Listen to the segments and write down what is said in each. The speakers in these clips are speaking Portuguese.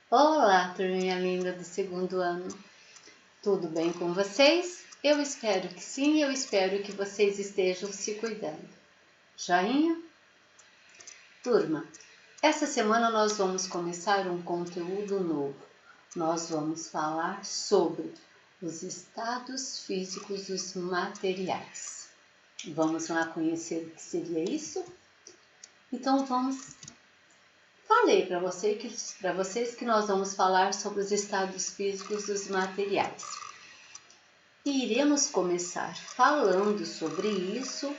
Olá, turminha linda do segundo ano. Tudo bem com vocês? Eu espero que sim, eu espero que vocês estejam se cuidando. Joinha? Turma, essa semana nós vamos começar um conteúdo novo. Nós vamos falar sobre os estados físicos dos materiais. Vamos lá conhecer o que seria isso? Então Falei para vocês que nós vamos falar sobre os estados físicos dos materiais. E iremos começar falando sobre isso,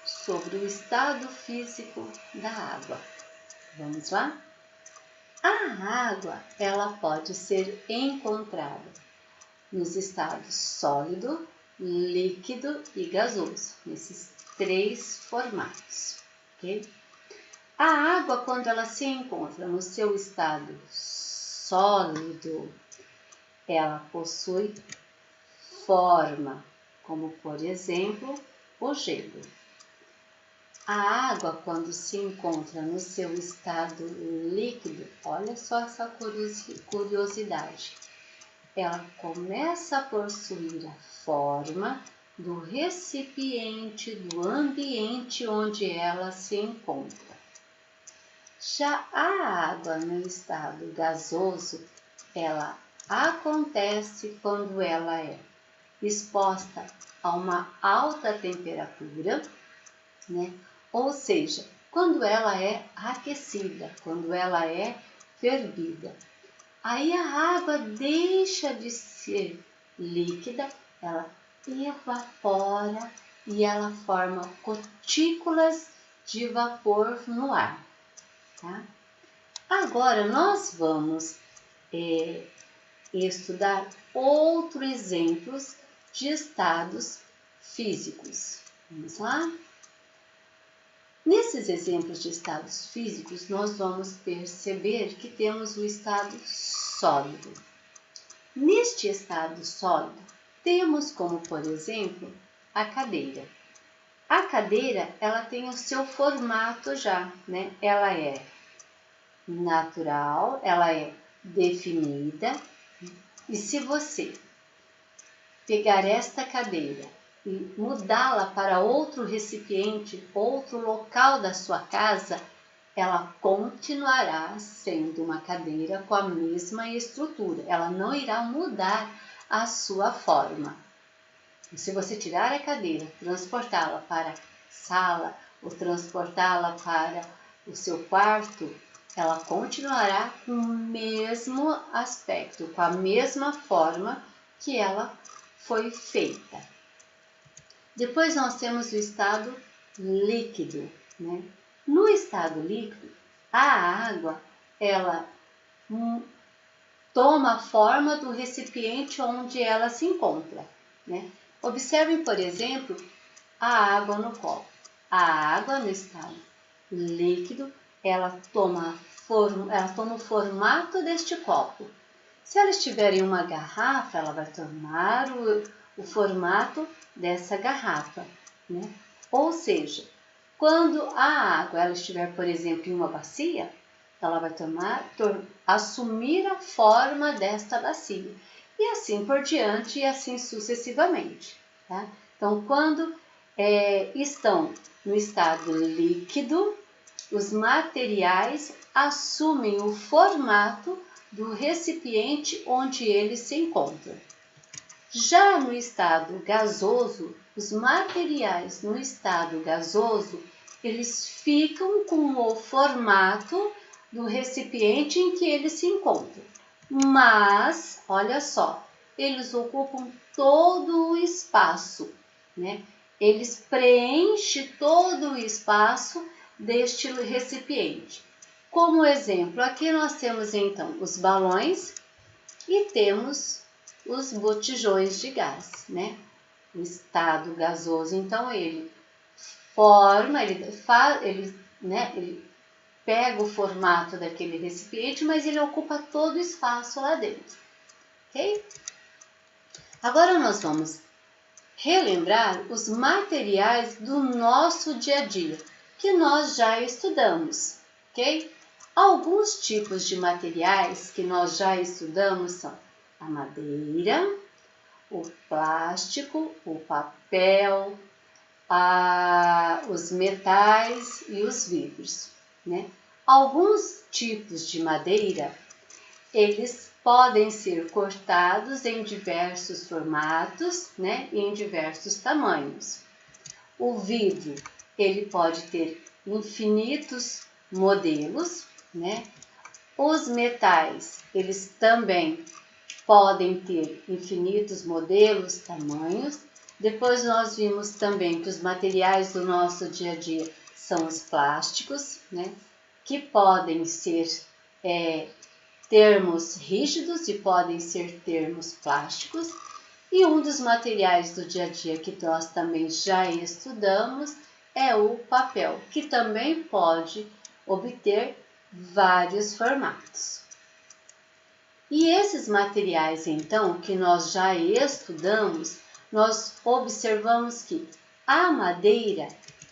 sobre o estado físico da água. Vamos lá? A água, ela pode ser encontrada nos estados sólido, líquido e gasoso, nesses três formatos, ok? A água, quando ela se encontra no seu estado sólido, ela possui forma, como por exemplo o gelo. A água, quando se encontra no seu estado líquido, olha só essa curiosidade, ela começa a possuir a forma do recipiente, do ambiente onde ela se encontra. Já a água no estado gasoso, ela acontece quando ela é exposta a uma alta temperatura, né? Ou seja, quando ela é aquecida, quando ela é fervida. Aí a água deixa de ser líquida, ela evapora e ela forma gotículas de vapor no ar. Tá? Agora nós vamos estudar outros exemplos de estados físicos. Vamos lá? Nesses exemplos de estados físicos, nós vamos perceber que temos o estado sólido. Neste estado sólido, temos como, por exemplo, a cadeira. A cadeira, ela tem o seu formato já, né? Ela é natural, ela é definida. E se você pegar esta cadeira e mudá-la para outro recipiente, outro local da sua casa, ela continuará sendo uma cadeira com a mesma estrutura. Ela não irá mudar a sua forma. E se você tirar a cadeira, transportá-la para a sala ou transportá-la para o seu quarto, ela continuará com o mesmo aspecto, com a mesma forma que ela foi feita. Depois nós temos o estado líquido, né? No estado líquido, a água, ela toma a forma do recipiente onde ela se encontra, né? Observem, por exemplo, a água no copo. A água no estado líquido, ela toma o formato deste copo. Se ela estiver em uma garrafa, ela vai tomar o formato dessa garrafa, né? Ou seja, quando a água ela estiver, por exemplo, em uma bacia, ela vai assumir a forma desta bacia. E assim por diante e assim sucessivamente. Tá? Então, quando estão no estado líquido, os materiais assumem o formato do recipiente onde eles se encontram. Já no estado gasoso, os materiais no estado gasoso, eles ficam com o formato do recipiente em que eles se encontram. Mas, olha só, eles ocupam todo o espaço, né? Eles preenchem todo o espaço deste recipiente. Como exemplo, aqui nós temos então os balões e temos os botijões de gás, né? O estado gasoso, então, ele pega o formato daquele recipiente, mas ele ocupa todo o espaço lá dentro, ok? Agora nós vamos relembrar os materiais do nosso dia a dia, que nós já estudamos, ok? Alguns tipos de materiais que nós já estudamos são a madeira, o plástico, o papel, os metais e os vidros, né? Alguns tipos de madeira, eles podem ser cortados em diversos formatos, né? E em diversos tamanhos. O vidro, ele pode ter infinitos modelos, né? Os metais, eles também podem ter infinitos modelos, tamanhos. Depois nós vimos também que os materiais do nosso dia a dia são os plásticos, né? Que podem ser termos rígidos e podem ser termos plásticos. E um dos materiais do dia a dia que nós também já estudamos é o papel, que também pode obter vários formatos. E esses materiais, então, que nós já estudamos, nós observamos que a madeira,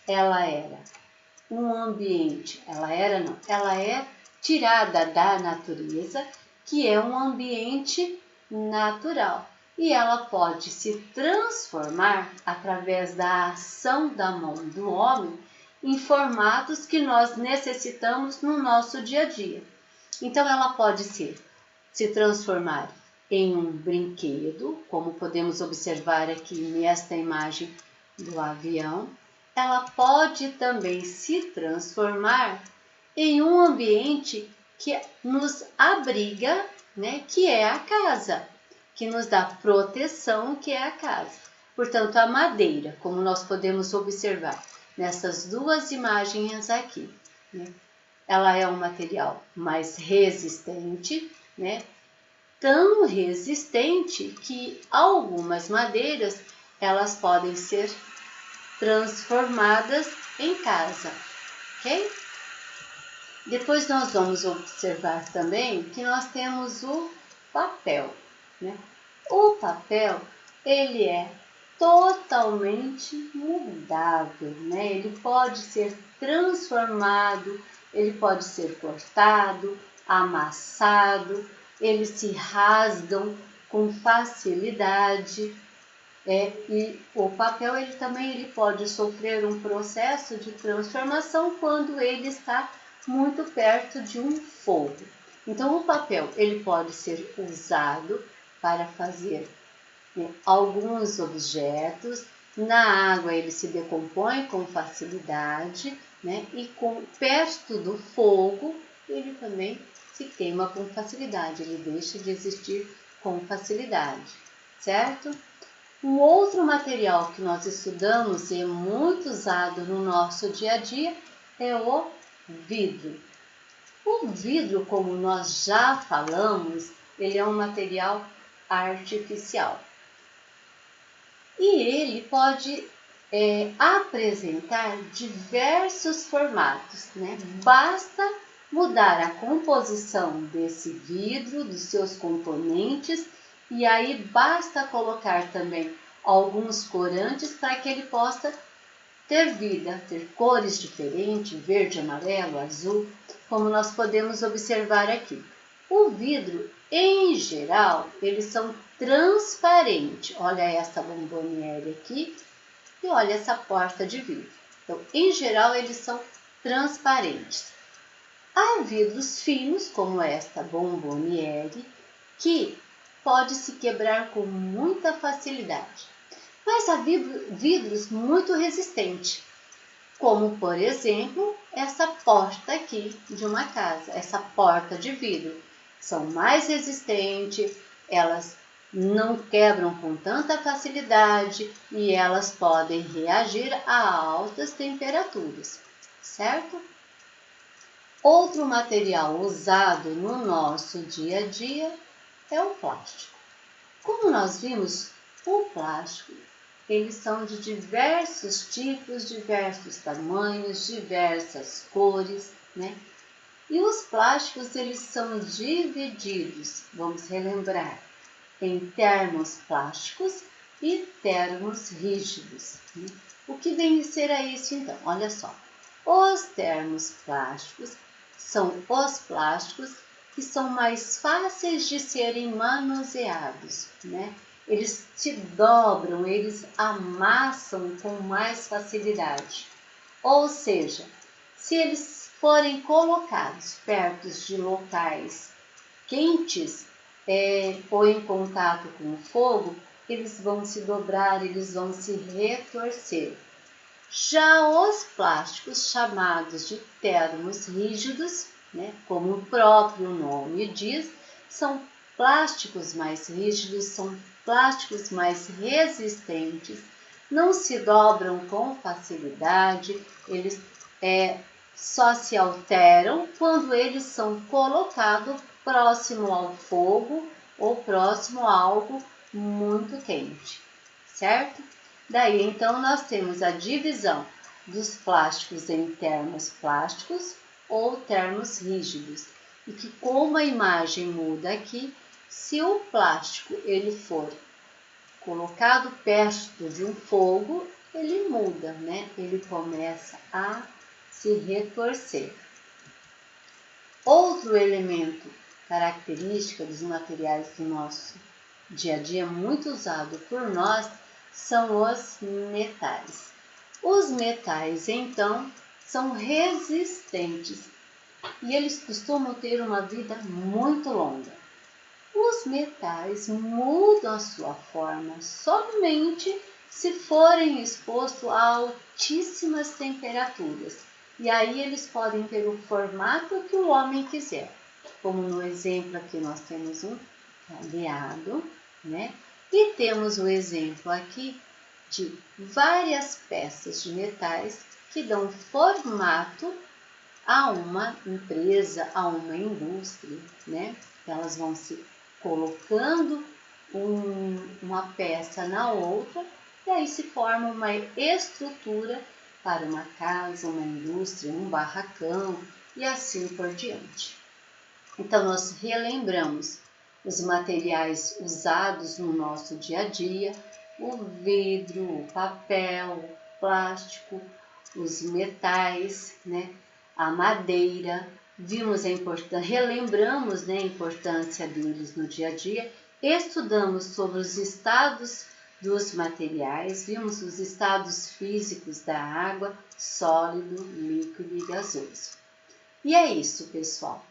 ela era um ambiente, ela é tirada da natureza, que é um ambiente natural. E ela pode se transformar através da ação da mão do homem em formatos que nós necessitamos no nosso dia a dia. Então ela pode se transformar em um brinquedo, como podemos observar aqui nesta imagem do avião. Ela pode também se transformar em um ambiente que nos abriga, né, que é a casa, que nos dá proteção, que é a casa. Portanto, a madeira, como nós podemos observar nessas duas imagens aqui, né, ela é um material mais resistente, né, tão resistente que algumas madeiras elas podem ser transformadas em casa, ok? Depois nós vamos observar também que nós temos o papel, né? O papel, ele é totalmente mudável, né? Ele pode ser transformado, ele pode ser cortado, amassado, eles se rasgam com facilidade. E o papel ele pode sofrer um processo de transformação quando ele está muito perto de um fogo. Então o papel ele pode ser usado para fazer, né, alguns objetos. Na água ele se decompõe com facilidade, né, e perto do fogo ele também se queima com facilidade, ele deixa de existir com facilidade, certo? Um outro material que nós estudamos e é muito usado no nosso dia a dia é o vidro. O vidro, como nós já falamos, ele é um material artificial. E ele pode apresentar diversos formatos, né? Basta mudar a composição desse vidro, dos seus componentes, e aí basta colocar também alguns corantes para que ele possa ter vida, ter cores diferentes, verde, amarelo, azul, como nós podemos observar aqui. O vidro, em geral, eles são transparentes. Olha essa bomboniere aqui e olha essa porta de vidro. Então, em geral, eles são transparentes. Há vidros finos, como esta bomboniere, que pode se quebrar com muita facilidade. Mas há vidros muito resistentes, como por exemplo essa porta aqui de uma casa, essa porta de vidro. São mais resistentes, elas não quebram com tanta facilidade e elas podem reagir a altas temperaturas, certo? Outro material usado no nosso dia a dia é o plástico. Como nós vimos, o plástico, eles são de diversos tipos, diversos tamanhos, diversas cores, né? E os plásticos, eles são divididos, vamos relembrar, em termos plásticos e termos rígidos, né? O que vem a ser isso então? Olha só, os termos plásticos são os plásticos que são mais fáceis de serem manuseados, né? Eles se dobram, eles amassam com mais facilidade. Ou seja, se eles forem colocados perto de locais quentes ou em contato com o fogo, eles vão se dobrar, eles vão se retorcer. Já os plásticos chamados de termos rígidos, né, como o próprio nome diz, são plásticos mais rígidos, são plásticos mais resistentes, não se dobram com facilidade, eles só se alteram quando eles são colocados próximo ao fogo ou próximo a algo muito quente, certo? Daí, então, nós temos a divisão dos plásticos em termos plásticos ou termos rígidos. E que como a imagem muda aqui, se o plástico ele for colocado perto de um fogo, ele muda, né? Ele começa a se retorcer. Outro elemento característico dos materiais do nosso dia a dia, muito usado por nós, são os metais. Os metais, então, são resistentes e eles costumam ter uma vida muito longa. Os metais mudam a sua forma somente se forem expostos a altíssimas temperaturas. E aí eles podem ter o formato que o homem quiser. Como no exemplo aqui nós temos um cadeado, né? E temos o exemplo aqui de várias peças de metais que dão formato a uma empresa, a uma indústria, né? Elas vão se colocando uma peça na outra e aí se forma uma estrutura para uma casa, uma indústria, um barracão e assim por diante. Então, nós relembramos os materiais usados no nosso dia a dia, o vidro, o papel, o plástico, os metais, né? A madeira. Vimos a importância, relembramos, né, a importância deles no dia a dia, estudamos sobre os estados dos materiais, vimos os estados físicos da água, sólido, líquido e gasoso. E é isso, pessoal.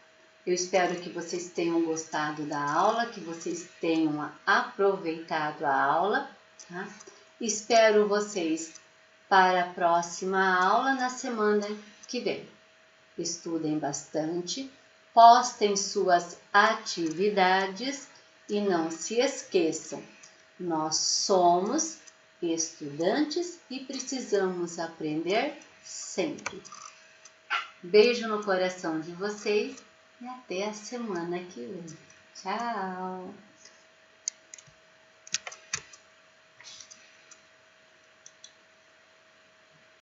Eu espero que vocês tenham gostado da aula, que vocês tenham aproveitado a aula, tá? Espero vocês para a próxima aula na semana que vem. Estudem bastante, postem suas atividades e não se esqueçam, nós somos estudantes e precisamos aprender sempre. Beijo no coração de vocês e até a semana que vem. Tchau!